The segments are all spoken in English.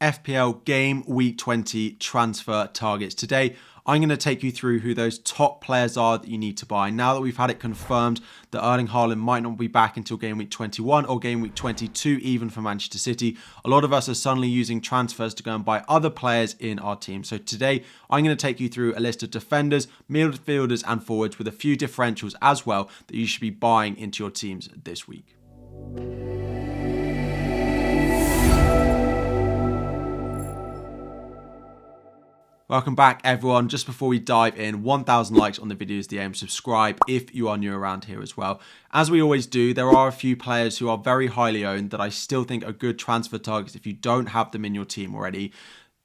FPL Game Week 20 transfer targets. Today, I'm going to take you through who those top players are that you need to buy. Now that we've had it confirmed that Erling Haaland might not be back until Game Week 21 or Game Week 22 even for Manchester City, a lot of us are suddenly using transfers to go and buy other players in our team. So today, I'm going to take you through a list of defenders, midfielders and forwards with a few differentials as well that you should be buying into your teams this week. Welcome back everyone. Just before we dive in, 1,000 likes on the video is the aim. Subscribe if you are new around here as well. As we always do, there are a few players who are very highly owned that I still think are good transfer targets if you don't have them in your team already.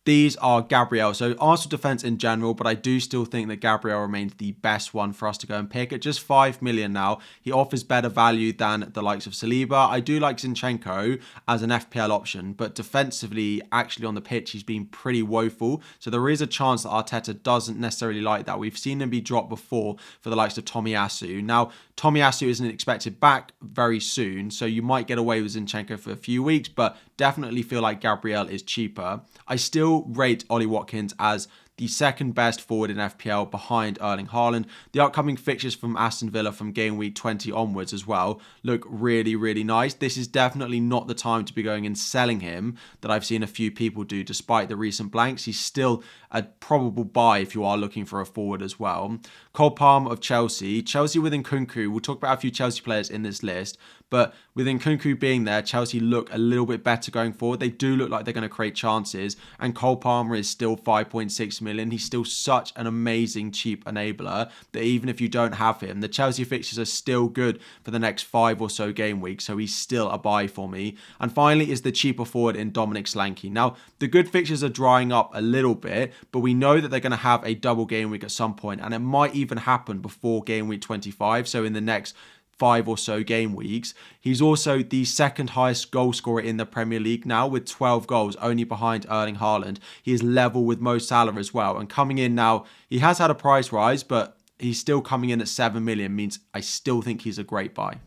These are Gabriel. So Arsenal defence in general, but I do still think that Gabriel remains the best one for us to go and pick. At just 5 million now, he offers better value than the likes of Saliba. I do like Zinchenko as an FPL option, but defensively, actually on the pitch, he's been pretty woeful. So there is a chance that Arteta doesn't necessarily like that. We've seen him be dropped before for the likes of Tomiyasu. Now, Tomiyasu isn't expected back very soon, so you might get away with Zinchenko for a few weeks, but definitely feel like Gabriel is cheaper. I still rate Ollie Watkins as the second best forward in FPL behind Erling Haaland. The upcoming fixtures from Aston Villa from Game Week 20 onwards as well look really, really nice. This is definitely not the time to be going and selling him that I've seen a few people do despite the recent blanks. He's still a probable buy if you are looking for a forward as well. Cole Palmer of Chelsea. Chelsea with Nkunku. We'll talk about a few Chelsea players in this list, but with Nkunku being there, Chelsea look a little bit better going forward. They do look like they're going to create chances, and Cole Palmer is still 5.6 million. He's still such an amazing cheap enabler that even if you don't have him, the Chelsea fixtures are still good for the next 5 or so game weeks, so he's still a buy for me. And finally is the cheaper forward in Dominic Solanke. Now, the good fixtures are drying up a little bit, but we know that they're going to have a double game week at some point, and it might even happen before game week 25, so in the next 5 or so game weeks. He's also the second highest goal scorer in the Premier League now with 12 goals, only behind Erling Haaland. He is level with Mo Salah as well. And coming in now, he has had a price rise, but he's still coming in at 7 million, means I still think he's a great buy.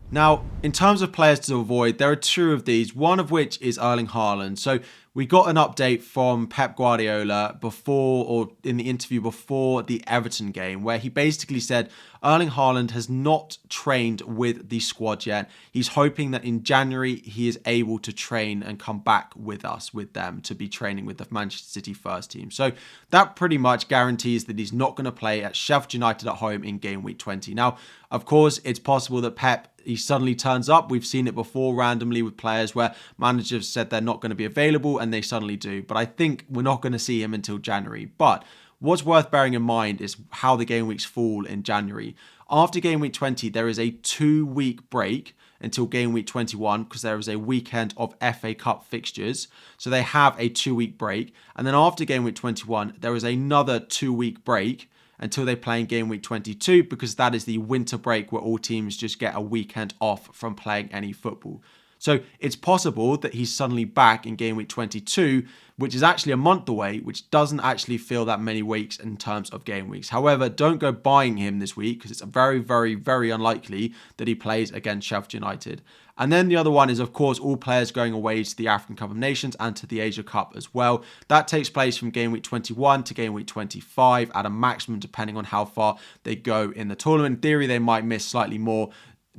Now, in terms of players to avoid, there are two of these, one of which is Erling Haaland. So we got an update from Pep Guardiola before, or in the interview before the Everton game, where he basically said Erling Haaland has not trained with the squad yet. He's hoping that in January he is able to train and come back with us, with them, to be training with the Manchester City first team. So that pretty much guarantees that he's not going to play at Sheffield United at home in game week 20. Now, of course, it's possible that Pep, he suddenly turns up. We've seen it before randomly with players where managers said they're not going to be available and they suddenly do. But I think we're not going to see him until January. But what's worth bearing in mind is how the game weeks fall in January. After game week 20, there is a 2-week break until game week 21 because there is a weekend of FA Cup fixtures. So they have a 2-week break. And then after game week 21, there is another 2-week break until they play in game week 22, because that is the winter break where all teams just get a weekend off from playing any football. So it's possible that he's suddenly back in game week 22, which is actually a month away, which doesn't actually feel that many weeks in terms of game weeks. However, don't go buying him this week because it's very, very, very unlikely that he plays against Sheffield United. And then the other one is, of course, all players going away to the African Cup of Nations and to the Asia Cup as well. That takes place from game week 21 to game week 25 at a maximum, depending on how far they go in the tournament. In theory, they might miss slightly more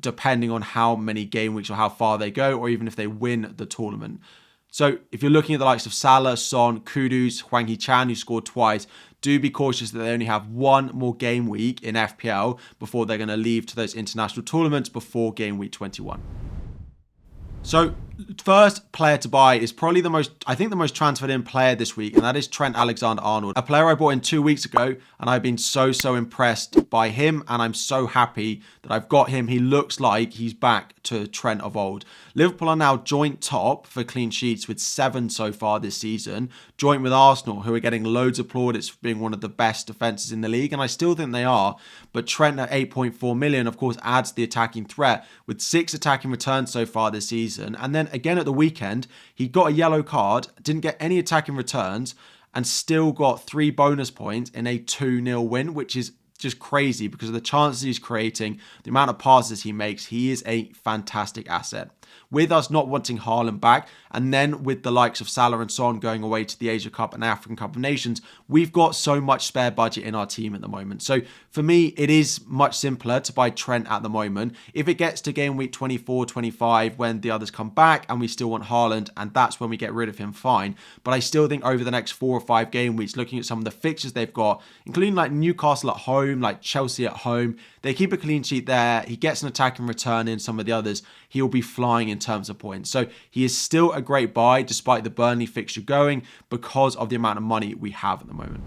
depending on how many game weeks or how far they go, or even if they win the tournament. So if you're looking at the likes of Salah, Son, Kudus, Hwang Hee-chan, who scored twice, do be cautious that they only have one more game week in FPL before they're going to leave to those international tournaments before game week 21. So first player to buy is probably the most transferred in player this week, and that is Trent Alexander-Arnold, a player I bought in 2 weeks ago, and I've been so impressed by him, and I'm so happy that I've got him. He looks like he's back to Trent of old. Liverpool are now joint top for clean sheets with 7 so far this season, joint with Arsenal, who are getting loads of plaudits for being one of the best defences in the league, and I still think they are, but Trent at 8.4 million, of course, adds the attacking threat with 6 attacking returns so far this season, and then again at the weekend, he got a yellow card, didn't get any attacking returns, and still got 3 bonus points in a 2-0 win, which is just crazy because of the chances he's creating, the amount of passes he makes. He is a fantastic asset. with us not wanting Haaland back, and then with the likes of Salah and Son going away to the Asia Cup and African Cup of Nations, we've got so much spare budget in our team at the moment. So for me, it is much simpler to buy Trent at the moment. If it gets to game week 24, 25, when the others come back and we still want Haaland, and that's when we get rid of him, fine. But I still think over the next 4 or 5 game weeks, looking at some of the fixtures they've got, including like Newcastle at home, like Chelsea at home, they keep a clean sheet there. He gets an attacking return in some of the others. He'll be flying in terms of points. So he is still a great buy despite the Burnley fixture going because of the amount of money we have at the moment.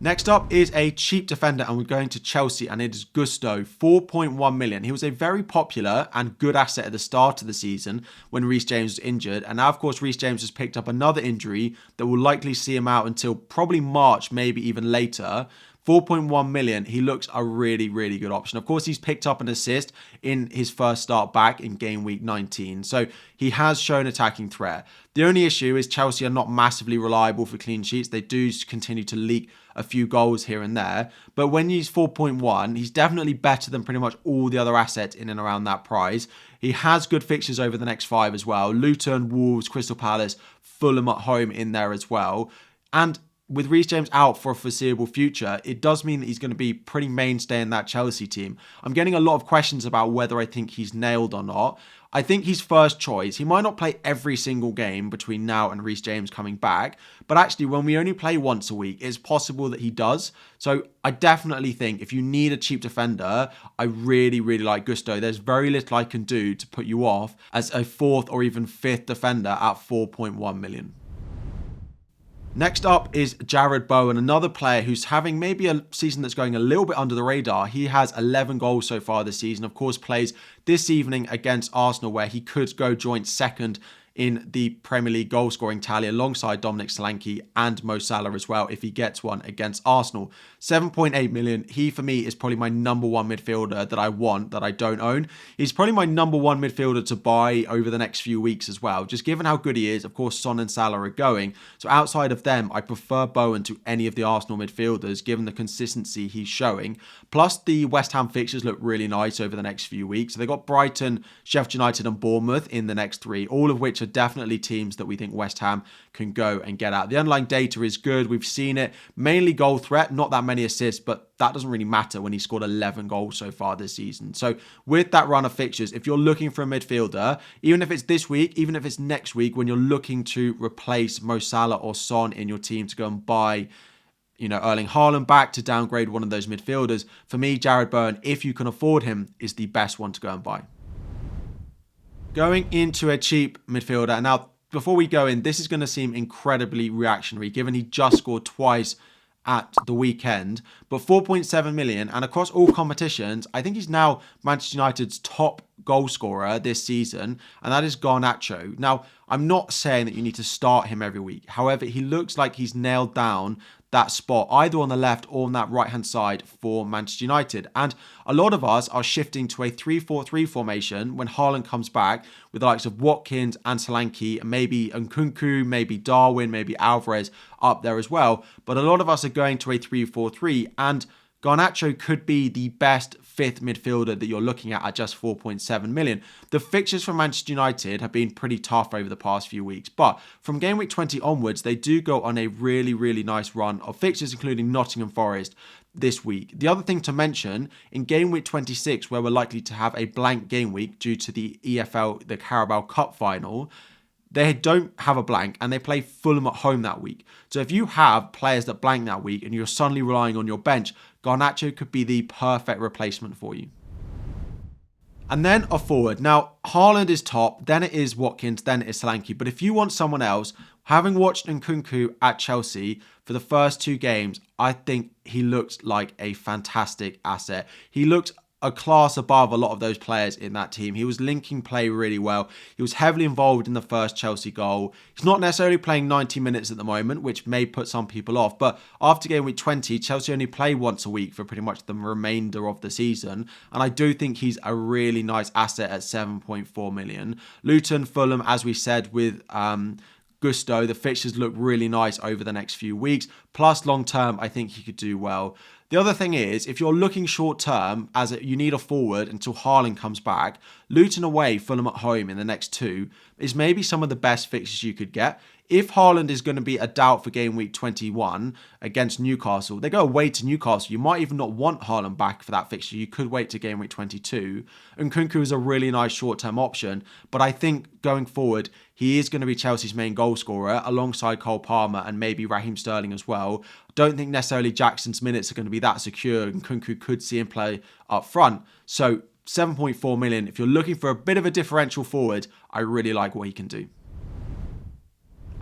Next up is a cheap defender, and we're going to Chelsea, and it is Gusto, 4.1 million. He was a very popular and good asset at the start of the season when Reece James was injured. And now, of course, Reece James has picked up another injury that will likely see him out until probably March, maybe even later. 4.1 million, he looks a really, really good option. Of course, he's picked up an assist in his first start back in game week 19. So he has shown attacking threat. The only issue is Chelsea are not massively reliable for clean sheets. They do continue to leak a few goals here and there. But when he's 4.1, he's definitely better than pretty much all the other assets in and around that price. He has good fixtures over the next 5 as well. Luton, Wolves, Crystal Palace, Fulham at home in there as well. And with Reece James out for a foreseeable future, it does mean that he's going to be pretty mainstay in that Chelsea team. I'm getting a lot of questions about whether I think he's nailed or not. I think he's first choice. He might not play every single game between now and Reece James coming back, but actually when we only play once a week, it's possible that he does. So I definitely think if you need a cheap defender, I really, really like Gusto. There's very little I can do to put you off as a 4th or even 5th defender at 4.1 million. Next up is Jarrod Bowen, another player who's having maybe a season that's going a little bit under the radar. He has 11 goals so far this season. Of course, plays this evening against Arsenal, where he could go joint second in the Premier League goal scoring tally alongside Dominic Solanke and Mo Salah as well if he gets one against Arsenal. 7.8 million. He for me is probably my number one midfielder that I want, that I don't own. He's probably my number one midfielder to buy over the next few weeks as well, just given how good he is. Of course, Son and Salah are going. So outside of them, I prefer Bowen to any of the Arsenal midfielders given the consistency he's showing. Plus the West Ham fixtures look really nice over the next few weeks. So they've got Brighton, Sheffield United and Bournemouth in the next 3, all of which are definitely teams that we think West Ham can go and get out. The underlying data is good. We've seen it. Mainly goal threat, not that many assists, but that doesn't really matter when he scored 11 goals so far this season. So with that run of fixtures, if you're looking for a midfielder, even if it's this week, even if it's next week, when you're looking to replace Mo Salah or Son in your team to go and buy Erling Haaland back to downgrade one of those midfielders, for me, Jarrod Bowen, if you can afford him, is the best one to go and buy. Going into a cheap midfielder. Now, before we go in, this is going to seem incredibly reactionary, given he just scored twice at the weekend, but 4.7 million, and across all competitions, I think he's now Manchester United's top goal scorer this season, and that is Garnacho. Now, I'm not saying that you need to start him every week. However, he looks like he's nailed down that spot either on the left or on that right-hand side for Manchester United. And a lot of us are shifting to a 3-4-3 formation when Haaland comes back with the likes of Watkins and Solanke, maybe Nkunku, maybe Darwin, maybe Alvarez up there as well. But a lot of us are going to a 3-4-3, and Garnacho could be the best 5th midfielder that you're looking at just 4.7 million. The fixtures for Manchester United have been pretty tough over the past few weeks, but from game week 20 onwards, they do go on a really, really nice run of fixtures, including Nottingham Forest this week. The other thing to mention, in game week 26, where we're likely to have a blank game week due to the EFL, the Carabao Cup final, they don't have a blank and they play Fulham at home that week. So if you have players that blank that week and you're suddenly relying on your bench, Garnacho could be the perfect replacement for you. And then a forward. Now, Haaland is top, then it is Watkins, then it is Solanke. But if you want someone else, having watched Nkunku at Chelsea for the first 2 games, I think he looks like a fantastic asset. He looks a class above a lot of those players in that team. He was linking play really well. He was heavily involved in the first Chelsea goal. He's not necessarily playing 90 minutes at the moment, which may put some people off. But after game week 20, Chelsea only play once a week for pretty much the remainder of the season. And I do think he's a really nice asset at 7.4 million. Luton, Fulham, as we said, with gusto. The fixtures look really nice over the next few weeks. Plus, long term, I think he could do well. The other thing is, if you're looking short term, you need a forward until Haaland comes back, Luton away, Fulham at home in the next 2 is maybe some of the best fixtures you could get. If Haaland is going to be a doubt for game week 21 against Newcastle, they go away to Newcastle. You might even not want Haaland back for that fixture. You could wait to game week 22. Nkunku is a really nice short-term option, but I think going forward, he is going to be Chelsea's main goal scorer alongside Cole Palmer and maybe Raheem Sterling as well. Don't think necessarily Jackson's minutes are going to be that secure. Nkunku could see him play up front. So 7.4 million. If you're looking for a bit of a differential forward, I really like what he can do.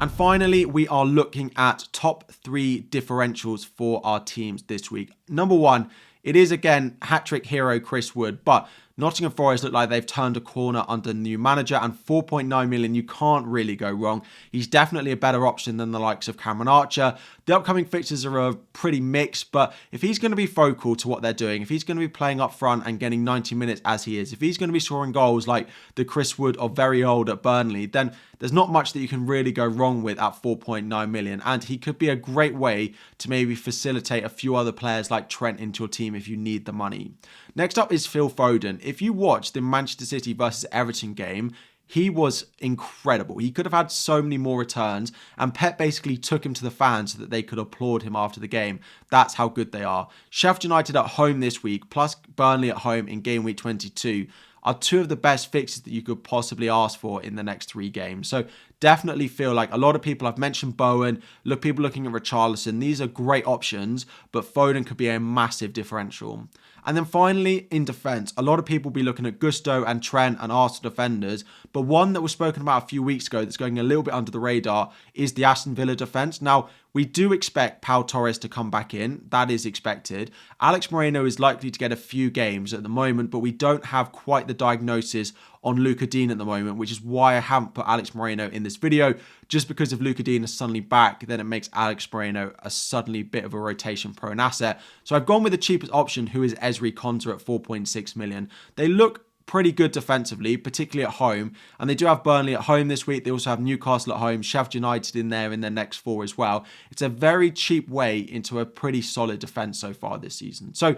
And finally, we are looking at top 3 differentials for our teams this week. Number 1, it is again hat-trick hero Chris Wood, but Nottingham Forest look like they've turned a corner under the new manager, and 4.9 million, you can't really go wrong. He's definitely a better option than the likes of Cameron Archer. The upcoming fixtures are pretty mixed, but if he's going to be focal to what they're doing, if he's going to be playing up front and getting 90 minutes as he is, if he's going to be scoring goals like the Chris Wood of very old at Burnley, then there's not much that you can really go wrong with at 4.9 million. And he could be a great way to maybe facilitate a few other players like Trent into your team if you need the money. Next up is Phil Foden. If you watched the Manchester City versus Everton game, he was incredible. He could have had so many more returns, and Pep basically took him to the fans so that they could applaud him after the game. That's how good they are. Sheffield United at home this week, plus Burnley at home in game week 22, are 2 of the best fixtures that you could possibly ask for in the next 3 games. So definitely feel like a lot of people, I've mentioned Bowen, people looking at Richarlison. These are great options, but Foden could be a massive differential. And then finally, in defence, a lot of people will be looking at Gusto and Trent and Arsenal defenders, but one that was spoken about a few weeks ago that's going a little bit under the radar is the Aston Villa defence. Now, we do expect Pau Torres to come back in. That is expected. Alex Moreno is likely to get a few games at the moment, but we don't have quite the diagnosis on Lucas Digne at the moment, which is why I haven't put Alex Moreno in this video. Just because if Lucas Digne is suddenly back, then it makes Alex Moreno a suddenly bit of a rotation-prone asset. So I've gone with the cheapest option, who is Ezri Konsa at 4.6 million. They look pretty good defensively, particularly at home. And they do have Burnley at home this week. They also have Newcastle at home, Sheffield United in there in their next 4 as well. It's a very cheap way into a pretty solid defence so far this season. So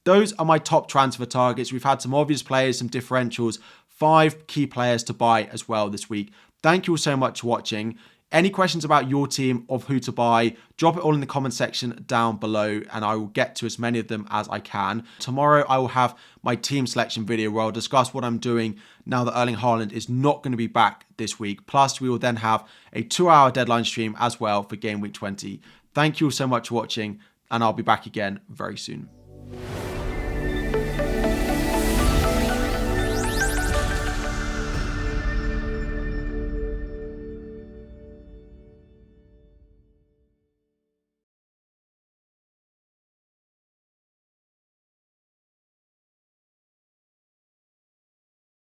those are my top transfer targets. We've had some obvious players, some differentials, 5 key players to buy as well this week. Thank you all so much for watching. Any questions about your team of who to buy, drop it all in the comment section down below and I will get to as many of them as I can. Tomorrow I will have my team selection video where I'll discuss what I'm doing now that Erling Haaland is not going to be back this week. Plus we will then have a 2-hour deadline stream as well for game week 20. Thank you all so much for watching and I'll be back again very soon.